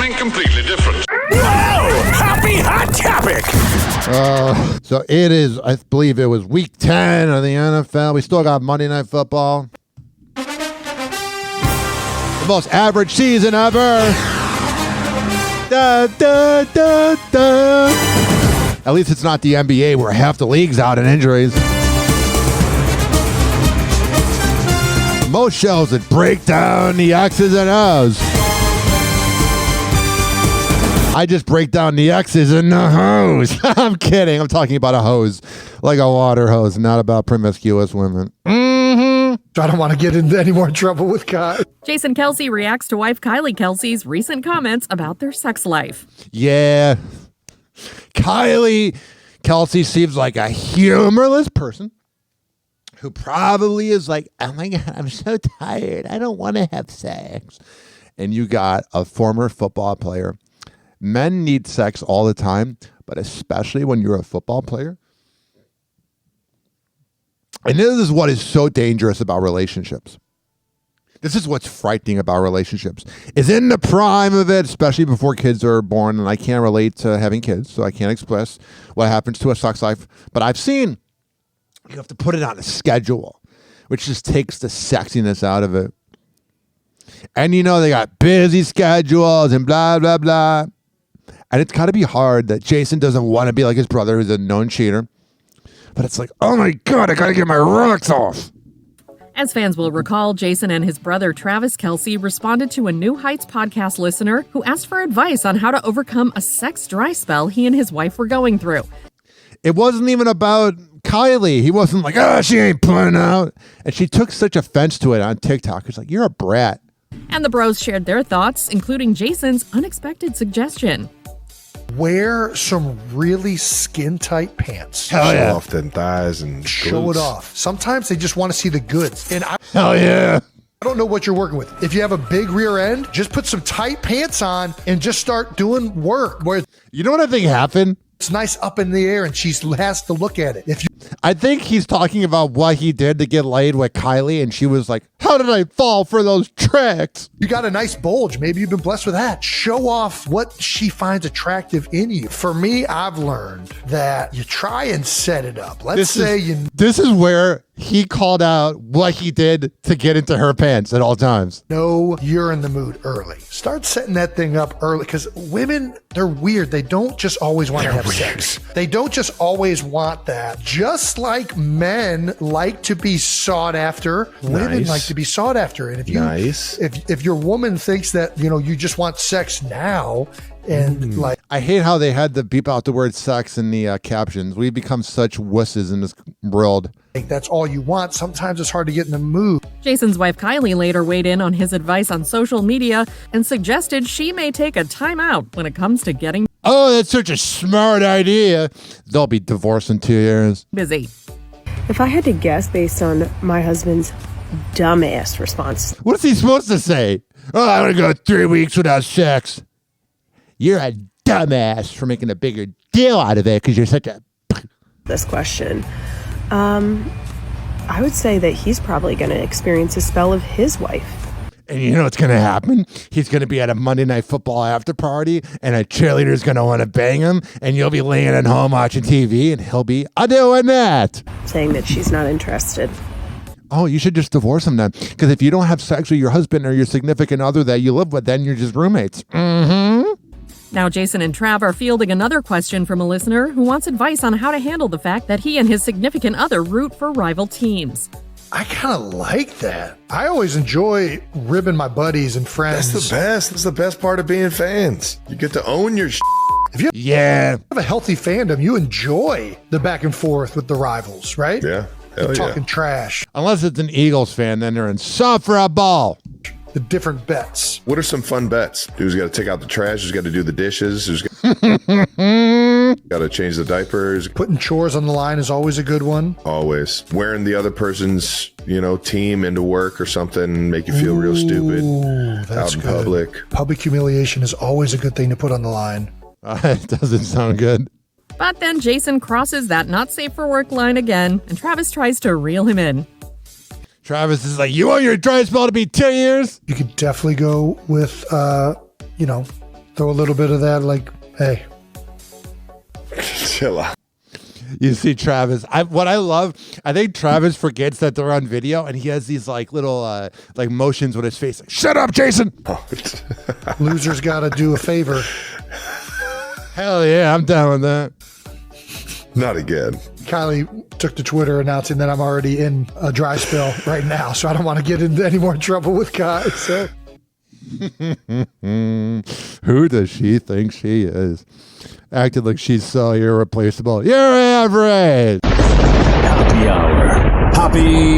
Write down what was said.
something completely different. Whoa! Happy Hot Topic! So it is, I believe it was week 10 of the NFL. We still got Monday Night Football. The most average season ever. Da, da, da, da. At least it's not the NBA where half the league's out in injuries. Most shows that break down the X's and O's. I just break down the X's and the hose. I'm kidding. I'm talking about a hose, like a water hose, not about promiscuous women. I don't want to get into any more trouble with Kai. Jason Kelce reacts to wife Kylie Kelce's recent comments about their sex life. Yeah. Kylie Kelce seems like a humorless person who probably is like, oh my God, I'm so tired. I don't want to have sex. And you got a former football player. Men need sex all the time, but especially when you're a football player. And this is what is so dangerous about relationships. This is what's frightening about relationships. Is in the prime of it, especially before kids are born, and I can't relate to having kids, so I can't express what happens to a sex life. But I've seen you have to put it on a schedule, which just takes the sexiness out of it. And you know, they got busy schedules and blah, blah, blah. And it's got to be hard that Jason doesn't want to be like his brother, who's a known cheater. But it's like, oh my God, I got to get my rocks off. As fans will recall, Jason and his brother Travis Kelce responded to a New Heights podcast listener who asked for advice on how to overcome a sex dry spell he and his wife were going through. It wasn't even about Kylie. He wasn't like, oh, she ain't playing out. And she took such offense to it on TikTok. It's like, you're a brat. And the bros shared their thoughts, including Jason's unexpected suggestion. Wear some really skin-tight pants. Hell yeah. Show off the thighs and Show glutes. it off. Sometimes they just want to see the goods. And I Hell yeah. don't know what you're working with. If you have a big rear end, just put some tight pants on and just start doing work where You know what I think happened? it's nice up in the air and she has to look at it. If you I think he's talking about what he did to get laid with Kylie, and she was like, how did I fall for those tricks? You got a nice bulge. Maybe you've been blessed with that. Show off what she finds attractive in you. For me, I've learned that you try and set it up. This is where he called out what he did to get into her pants at all times. know you're in the mood early. Start setting that thing up early because women, they're weird. They don't just always want to have sex. They don't just always want that. Just like men like to be sought after, women like to be sought after. And if your woman thinks that, you just want sex now and I hate how they had to beep out the word sex in the captions. We've become such wusses in this world. that's all you want, sometimes it's hard to get in the mood. Jason's wife Kylie later weighed in on his advice on social media and suggested she may take a timeout when it comes to getting Oh, that's such a smart idea. They'll be divorced in 2 years. busy. If I had to guess based on my husband's dumbass response, What's he supposed to say? Oh, I'm going to go 3 weeks without sex. You're a dumbass for making a bigger deal out of it because you're such a... this question, I would say that he's probably going to experience a spell of his wife. And you know what's going to happen? He's going to be at a Monday Night Football after party, and a cheerleader's going to want to bang him, and you'll be laying at home watching TV, and he'll be doing that. Saying that she's not interested. Oh, you should just divorce him then. Because if you don't have sex with your husband or your significant other that you live with, then you're just roommates. Mm-hmm. Now Jason and Trav are fielding another question from a listener who wants advice on how to handle the fact that he and his significant other root for rival teams. I kind of like that. I always enjoy ribbing my buddies and friends. That's the best. That's the best part of being fans. You get to own your shit. If you Yeah. have a healthy fandom, you enjoy the back and forth with the rivals, right? Yeah. They're Hell talking yeah. trash, Unless it's an Eagles fan, then they're insufferable. the different bets. What are some fun bets? Who's got to take out the trash? Who's got to do the dishes? Who's got to change the diapers? Putting chores on the line is always a good one. Always. Wearing the other person's, team into work or something, make you feel real stupid Ooh, that's out in good. public. Public humiliation is always a good thing to put on the line. It doesn't sound good. But then Jason crosses that not safe for work line again, and Travis tries to reel him in. Travis is like, you want your dry spell to be 10 years? You could definitely go with, Throw a little bit of that, like, hey. Chill out. You see Travis. What I love, I think Travis forgets that they're on video, and he has these like little like motions with his face. Like, shut up, Jason. Losers got to do a favor. Hell yeah, I'm down with that. Not again. Kylie took to Twitter announcing that I'm already in a dry spell right now, so I don't want to get into any more trouble with Kai. So. Who does she think she is? Acting like she's so irreplaceable. You're average. Happy hour. Happy